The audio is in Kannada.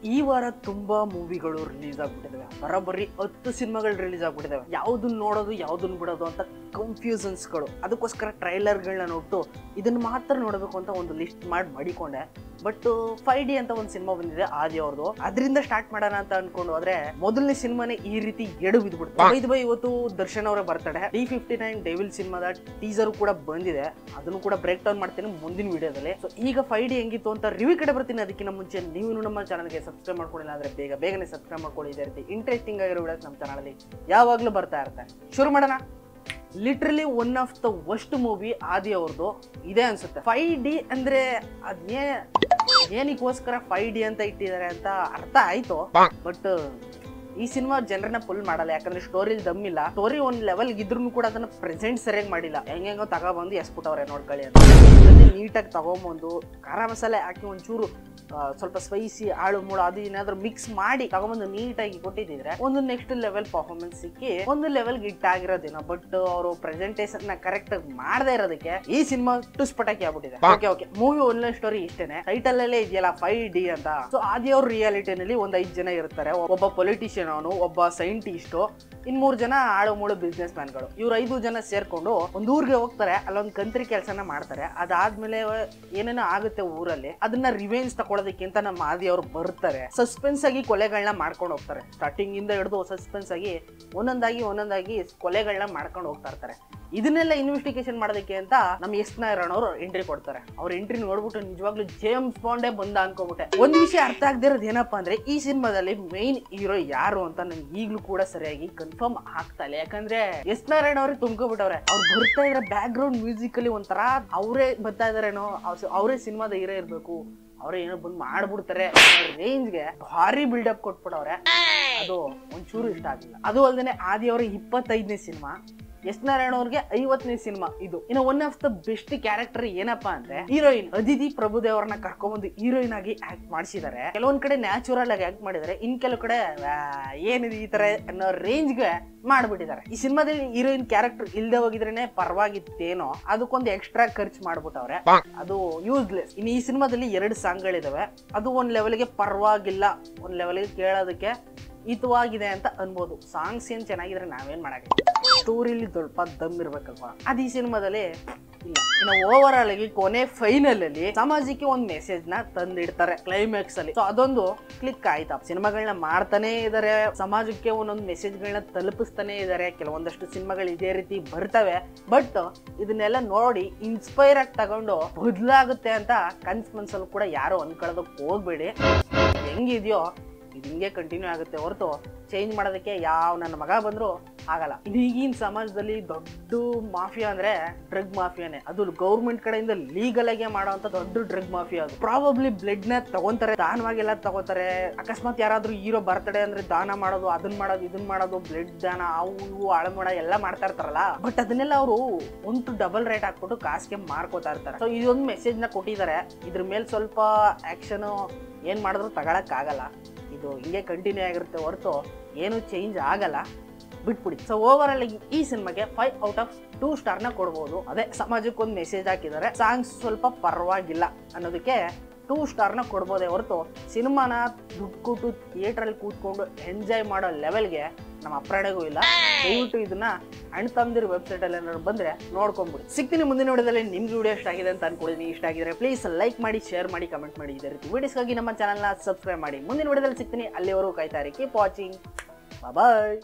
ಈ ವಾರ ತುಂಬಾ ಮೂವಿಗಳು ರಿಲೀಸ್ ಆಗ್ಬಿಟ್ಟಿದಾವೆ. ಬರೋಬ್ಬರಿ 10 ಸಿನಿಮಾಗಳು ರಿಲೀಸ್ ಆಗ್ಬಿಟ್ಟಿದಾವೆ. ಯಾವ್ದನ್ನ ನೋಡೋದು ಯಾವ್ದನ್ನ ಬಿಡೋದು ಅಂತ ಕನ್ಫ್ಯೂಷನ್ಸ್ಗಳು. ಅದಕ್ಕೋಸ್ಕರ ಟ್ರೈಲರ್ಗಳನ್ನ ನೋಡ್ತು ಇದನ್ನ ಮಾತ್ರ ನೋಡಬೇಕು ಅಂತ ಒಂದು ಲಿಸ್ಟ್ ಮಾಡಿಕೊಂಡೆ. ಬಟ್ 5D ಅಂತ ಒಂದು ಸಿನಿಮಾ ಬಂದಿದೆ ಆದಿ ಅವ್ರದ್ದು, ಅದರಿಂದ ಸ್ಟಾರ್ಟ್ ಮಾಡೋಣ ಅಂತ ಅನ್ಕೊಂಡು ಹೋದ್ರೆ ಮೊದಲನೇ ಸಿನಿಮಾನೇ ಈ ರೀತಿ ಎಡು ಬಿದ್ಬಿಡ್ತು. ಇವತ್ತು ದರ್ಶನ್ ಅವರ ಬರ್ತಡೆ. D59 ಡೆವಿಲ್ ಸಿನಿಮಾದ ಟೀಸರ್ ಕೂಡ ಬಂದಿದೆ, ಅದನ್ನು ಕೂಡ ಬ್ರೇಕ್ ಡೌನ್ ಮಾಡ್ತೀನಿ ಮುಂದಿನ ವಿಡಿಯೋದಲ್ಲಿ. ಸೊ ಈಗ 5D ಹೆಂಗಿತ್ತು ಅಂತ ರಿವ್ಯೂ ಕಡೆ ಬರ್ತೀನಿ. ಅದಕ್ಕಿಂತ ಮುಂಚೆ ನೀವು ನಮ್ಮ ಚಾನಲ್ಗೆ ಸಬ್ಸ್ಕ್ರೈಬ್ ಮಾಡ್ಕೊಂಡಿಲ್ಲ ಅಂದ್ರೆ ಬೇಗನೆ ಸಬ್ಸ್ಕ್ರೈಬ್ ಮಾಡ್ಕೊಳ್ಳಿ. ಇದೇ ರೀತಿ ಇಂಟ್ರೆಸ್ಟಿಂಗ್ ಆಗಿರೋ ವಿಡಿಯೋಸ್ ನಮ್ಮ ಚಾನಲ್ ಯಾವಾಗ್ಲೂ ಬರ್ತಾ ಇರ್ತಾರೆ. ಶುರು ಮಾಡೋಣ. Literally one of the worst movie ಆದಿ ಅವ್ರದ್ದು ಇದೆ ಅನ್ಸುತ್ತೆ. 5D ಅಂದ್ರೆ ಏನಕ್ಕೋಸ್ಕರ 5D ಅಂತ ಇಟ್ಟಿದ್ದಾರೆ ಅಂತ ಅರ್ಥ ಆಯ್ತು. ಬಟ್ ಈ ಸಿನಿಮಾ ಜನರನ್ನ ಫುಲ್ ಮಾಡಲ್ಲ, ಯಾಕಂದ್ರೆ ಸ್ಟೋರಿ ದಮ್ ಇಲ್ಲ. ಸ್ಟೋರಿ ಒಂದ್ ಲೆವೆಲ್ ಇದ್ರೂ ಕೂಡ ಅದನ್ನ ಪ್ರೆಸೆಂಟ್ ಸರಿಯಾಗಿ ಮಾಡಿಲ್ಲ. ಹೆಂಗೋ ತಗೊಬಂದು ಎಸ್ಬಿಟ್ಟವ್ರೆ ನೋಡ್ಕೊಳ್ಳಿ ಅಂತ. ನೀಟಾಗಿ ತಗೊಂಬಂದು ಖಾರ ಮಸಾಲೆ ಹಾಕಿ ಒಂಚೂರು ಸ್ವಲ್ಪ ಸ್ಪೈಸಿ ಆಳು ಮೂಳು ಅದು ಏನಾದ್ರು ಮಿಕ್ಸ್ ಮಾಡಿ ತಗೊಂಬಂದು ನೀಟಾಗಿ ಕೊಟ್ಟಿದ್ರೆ ಒಂದು ನೆಕ್ಸ್ಟ್ ಲೆವೆಲ್ ಪರ್ಫಾರ್ಮೆನ್ಸ್ ಸಿಕ್ಕಿ ಒಂದು ಲೆವೆಲ್ ಗಿಟ್ ಆಗಿರೋದೇನೋ. ಬಟ್ ಅವರು ಪ್ರೆಸೆಂಟೇಷನ್ ನ ಕರೆಕ್ಟ್ ಆಗಿ ಮಾಡದೇ ಇರೋದಕ್ಕೆ ಈ ಸಿನಿಮಾ ಟುಸ್ಪಟಾಕಿ ಆಗ್ಬಿಟ್ಟಿದೆ. ಓಕೆ ಮೂವಿ ಒಳ್ಳೆ ಸ್ಟೋರಿ ಇಷ್ಟೇನೆ, ಟೈಟಲ್ ಅಲ್ಲೇ ಇದೆಯಲ್ಲ 5D ಅಂತ. ಸೊ ಆದಿ ಅವ್ರ ರಿಯಾಲಿಟಿನಲ್ಲಿ ಒಂದ್ 5 ಜನ ಇರ್ತಾರೆ. ಒಬ್ಬ ಪೊಲಿಟಿಷಿಯನ್ ಅವನು, ಒಬ್ಬ ಸೈಂಟಿಸ್ಟ್, ಇನ್ 3 ಜನ ಆಳು ಮೂಳು ಬಿಸ್ನೆಸ್ ಮ್ಯಾನ್ಗಳು. ಇವ್ರು 5 ಜನ ಸೇರ್ಕೊಂಡು ಒಂದ್ ಊರ್ಗೆ ಹೋಗ್ತಾರೆ, ಅಲ್ಲೊಂದ್ ಕಂತ್ರಿ ಕೆಲಸನ ಮಾಡ್ತಾರೆ. ಅದಾದ್ಮೇಲೆ ಏನೇನೋ ಆಗುತ್ತೆ ಊರಲ್ಲಿ, ಅದನ್ನ ರಿವೆಂಜ್ ತಗೊಳ್ಳೋದಕ್ಕೆ ಅಂತ ನಮ್ಮ ಆದಿ ಅವ್ರು ಬರ್ತಾರೆ. ಸಸ್ಪೆನ್ಸ್ ಆಗಿ ಕೊಲೆಗಳನ್ನ ಮಾಡ್ಕೊಂಡು ಹೋಗ್ತಾರೆ. ಸ್ಟಾರ್ಟಿಂಗ್ ಇಂದ ಹಿಡಿದು ಸಸ್ಪೆನ್ಸ್ ಆಗಿ ಒಂದೊಂದಾಗಿ ಕೊಲೆಗಳನ್ನ ಮಾಡ್ಕೊಂಡು ಹೋಗ್ತಾ ಇರ್ತಾರೆ. ಇದನ್ನೆಲ್ಲ ಇನ್ವೆಸ್ಟಿಗೇಷನ್ ಮಾಡೋದಕ್ಕೆ ಅಂತ ನಮ್ಮ ಎಸ್ ನಾರಾಯಣ್ ಅವರು ಎಂಟ್ರಿ ಕೊಡ್ತಾರೆ. ಅವ್ರ ಎಂಟ್ರಿ ನೋಡ್ಬಿಟ್ಟು ನಿಜವಾಗ್ಲೂ ಜೇಮ್ಸ್ ಬಾಂಡೇ ಬಂದ ಅನ್ಕೋಬಿಟ್ಟೆ. ಒಂದ್ ವಿಷಯ ಅರ್ಥ ಆಗದಿರೋದು ಏನಪ್ಪಾ ಅಂದ್ರೆ ಈ ಸಿನಿಮಾದಲ್ಲಿ ಮೇನ್ ಹೀರೋ ಯಾರು ಅಂತ ನನ್ಗೆ ಈಗ್ಲೂ ಕೂಡ ಸರಿಯಾಗಿ ಕನ್ಫರ್ಮ್ ಆಗ್ತಾ ಇಲ್ಲ. ಯಾಕಂದ್ರೆ ಎಸ್ ನಾರಾಯಣ್ ಅವ್ರಿಗೆ ತುಂಬ್ಕೊಬಿಟ್ಟವ್ರೆ. ಅವ್ರು ಬರ್ತಾ ಇದ್ರೆ ಬ್ಯಾಕ್ ಗ್ರೌಂಡ್ ಮ್ಯೂಸಿಕ್ ಅಲ್ಲಿ ಒಂಥರ ಅವರೇ ಬರ್ತಾ ಇದಾರೇನೋ, ಅವರೇ ಸಿನಿಮಾದ ಹೀರೋ ಇರ್ಬೇಕು, ಅವ್ರೇ ಏನೋ ಬಂದು ಮಾಡ್ಬಿಡ್ತಾರೆ ರೇಂಜ್ಗೆ ಭಾರಿ ಬಿಲ್ಡಪ್ ಕೊಟ್ಬಿಟ್ಟವ್ರೆ. ಅದು ಒಂಚೂರು ಇಷ್ಟ ಆಗಿಲ್ಲ. ಅದು ಅಲ್ಲದೆ ಆದಿ ಅವರ 25ನೇ ಸಿನಿಮಾ, ಎಸ್ ನಾರಾಯಣ ಅವ್ರಿಗೆ 50ನೇ ಸಿನಿಮಾ ಇದು. ಇನ್ನು one of the best character ಏನಪ್ಪಾ ಅಂದ್ರೆ ಹೀರೋಯಿನ್ ಅದಿತಿ ಪ್ರಭುದೇವ್ ಅವ್ರನ್ನ ಕರ್ಕೊಂಡ್ಬಂದು ಹೀರೋಯಿನ್ ಆಗಿ ಆಕ್ಟ್ ಮಾಡಿಸಿದ್ದಾರೆ. ಕೆಲವೊಂದ್ ಕಡೆ ನ್ಯಾಚುರಲ್ ಆಗಿ ಆಕ್ಟ್ ಮಾಡಿದ್ದಾರೆ, ಇನ್ ಕೆಲವು ಕಡೆ ಏನಿದೆ ಈ ತರ ಅನ್ನೋ ರೇಂಜ್ಗೆ ಮಾಡ್ಬಿಟ್ಟಿದ್ದಾರೆ. ಈ ಸಿನಿಮಾದಲ್ಲಿ ಹೀರೋಯಿನ್ ಕ್ಯಾರೆಕ್ಟರ್ ಇಲ್ದೆ ಹೋಗಿದ್ರೇನೆ ಪರವಾಗಿತ್ತೇನೋ, ಅದಕ್ಕೊಂದು ಎಕ್ಸ್ಟ್ರಾ ಖರ್ಚು ಮಾಡ್ಬಿಟ್ಟವ್ರೆ, ಅದು ಯೂಸ್ಲೆಸ್. ಇನ್ನು ಈ ಸಿನಿಮಾದಲ್ಲಿ 2 ಸಾಂಗ್ಗಳಿದಾವೆ, ಅದು ಒಂದ್ ಲೆವೆಲ್ಗೆ ಪರವಾಗಿಲ್ಲ, ಒಂದ್ ಲೆವೆಲ್ಗೆ ಕೇಳೋದಕ್ಕೆ ಹಿತವಾಗಿದೆ ಅಂತ ಅನ್ಬೋದು. ಸಾಂಗ್ಸ್ ಏನ್ ಚೆನ್ನಾಗಿದ್ರೆ ನಾವೇನ್ ಮಾಡಕ್ಕೆ, ಸ್ಟೋರಿಲಿ ಸ್ವಲ್ಪ ದಮ್ ಇರ್ಬೇಕಲ್ವಾ, ಅದು ಈ ಸಿನಿಮಾದಲ್ಲಿ ಇಲ್ಲ. ಇನ್ನು ಓವರ್ ಆಲ್ ಆಗಿ ಕೊನೆ ಫೈನಲ್ ಅಲ್ಲಿ ಸಮಾಜಕ್ಕೆ ಒಂದ್ ಮೆಸೇಜ್ ನ ತಂದಿಡ್ತಾರೆ ಕ್ಲೈಮ್ಯಾಕ್ಸ್ ಅಲ್ಲಿ. ಸೊ ಅದೊಂದು ಕ್ಲಿಕ್ ಆಯ್ತಾ. ಸಿನಿಮಾಗಳನ್ನ ಮಾಡ್ತಾನೆ ಇದಾರೆ, ಸಮಾಜಕ್ಕೆ ಒಂದೊಂದು ಮೆಸೇಜ್ ಗಳನ್ನ ತಲುಪಿಸ್ತಾನೆ ಇದಾರೆ. ಕೆಲವೊಂದಷ್ಟು ಸಿನಿಮಾಗಳು ಇದೇ ರೀತಿ ಬರ್ತವೆ. ಬಟ್ ಇದನ್ನೆಲ್ಲ ನೋಡಿ ಇನ್ಸ್ಪೈರ್ ಆಗಿ ತಗೊಂಡು ಬದಲಾಗುತ್ತೆ ಅಂತ ಮನ್ಸಲ್ಲಿ ಕೂಡ ಯಾರು ಅನ್ಕೊಳ್ಳೋದಕ್ಕೆ ಹೋಗ್ಬೇಡಿ. ಹೆಂಗಿದ್ಯೋ ಇದು ಹಿಂಗೆ ಕಂಟಿನ್ಯೂ ಆಗುತ್ತೆ ಹೊರತು ಚೇಂಜ್ ಮಾಡೋದಕ್ಕೆ ಯಾವ ನನ್ನ ಮಗ ಬಂದ್ರು ಆಗಲ್ಲ. ಈಗಿನ ಸಮಾಜದಲ್ಲಿ ದೊಡ್ಡ ಮಾಫಿಯಾ ಅಂದ್ರೆ ಡ್ರಗ್ ಮಾಫಿಯಾನೇ. ಅದು ಗೌರ್ಮೆಂಟ್ ಕಡೆಯಿಂದ ಲೀಗಲ್ ಆಗಿ ಮಾಡೋಂತ ದೊಡ್ಡ ಡ್ರಗ್ ಮಾಫಿಯಾ. ಅದು ಪ್ರಾಬಬ್ಲಿ ಬ್ಲಡ್ ನ ತಗೊಂತಾರೆ, ದಾನವಾಗೆಲ್ಲ ತಗೋತಾರೆ. ಅಕಸ್ಮಾತ್ ಯಾರಾದ್ರೂ ಹೀರೋ ಬರ್ತಡೆ ಅಂದ್ರೆ ದಾನ ಮಾಡೋದು, ಇದನ್ ಮಾಡೋದು, ಬ್ಲಡ್ ದಾನ, ಅವು ಹಾಳು ಮಾಡೋ ಎಲ್ಲ ಮಾಡ್ತಾ ಇರ್ತಾರಲ್ಲ. ಬಟ್ ಅದನ್ನೆಲ್ಲ ಅವರು ಒಂದು ಡಬಲ್ ರೇಟ್ ಹಾಕ್ಬಿಟ್ಟು ಕಾಸಿಗೆ ಮಾರ್ಕೋತಾ ಇರ್ತಾರೆ. ಸೊ ಇದೊಂದು ಮೆಸೇಜ್ ನ ಕೊಟ್ಟಿದ್ದಾರೆ. ಇದ್ರ ಮೇಲೆ ಸ್ವಲ್ಪ ಆಕ್ಷನ್ ಏನ್ ಮಾಡಿದ್ರು ತಗೊಳಕ್ ಆಗಲ್ಲ. ಇದು ಹಿಂಗೆ ಕಂಟಿನ್ಯೂ ಆಗಿರುತ್ತೆ ಹೊರತು ಏನು ಚೇಂಜ್ ಆಗಲ್ಲ, ಬಿಟ್ಬಿಡಿ. ಸೊ ಓವರ್ ಆಲ್ ಈ ಸಿನಿಮಾಗೆ 5 ಔಟ್ ಆಫ್ 2 ಸ್ಟಾರ್ನ ಕೊಡ್ಬೋದು. ಅದೇ ಸಮಾಜಕ್ಕೊಂದು ಮೆಸೇಜ್ ಹಾಕಿದ್ದಾರೆ, ಸಾಂಗ್ಸ್ ಸ್ವಲ್ಪ ಪರವಾಗಿಲ್ಲ ಅನ್ನೋದಕ್ಕೆ 2 ಸ್ಟಾರ್ನ ಕೊಡ್ಬೋದೇ ಹೊರತು ಸಿನಿಮಾನ ದುಡ್ಡು ಕೊಟ್ಟು ಥಿಯೇಟ್ರಲ್ಲಿ ಕೂತ್ಕೊಂಡು ಎಂಜಾಯ್ ಮಾಡೋ ಲೆವೆಲ್ಗೆ ನಮ್ಮ ಅಪ್ರಾಣೆಗೂ ಇಲ್ಲ. ದಯವಿಟ್ಟು ಇದನ್ನ ಅಣ್ಣ ತಮ್ಮದಿರ ವೆಬ್ಸೈಟ್ ಅಲ್ಲಿ ಏನಾದ್ರು ಬಂದ್ರೆ ನೋಡ್ಕೊಂಡ್ಬಿಡಿ. ಸಿಗ್ತೀನಿ ಮುಂದಿನ ವಿಡಿಯೋದಲ್ಲಿ. ನಿಮ್ಗೆ ವಿಡಿಯೋ ಇಷ್ಟ ಆಗಿದೆ ಅಂತ ಅನ್ಕೊಂಡಿದ್ದೀನಿ. ಇಷ್ಟ ಆಗಿದ್ರೆ ಪ್ಲೀಸ್ ಲೈಕ್ ಮಾಡಿ, ಶೇರ್ ಮಾಡಿ, ಕಮೆಂಟ್ ಮಾಡಿ. ಇದೇ ರೀತಿ ವಿಡಿಯೋಸ್ಗಾಗಿ ನಮ್ಮ ಚಾನಲ್ನ ಸಬ್ಸ್ಕ್ರೈಬ್ ಮಾಡಿ. ಮುಂದಿನ ವಿಡಿಯೋದಲ್ಲಿ ಸಿಗ್ತೀನಿ. ಅಲ್ಲಿವರೆಗೂ ಕಾಯ್ತಾ ಇರಿ. Keep watching. ಬಾಯ್.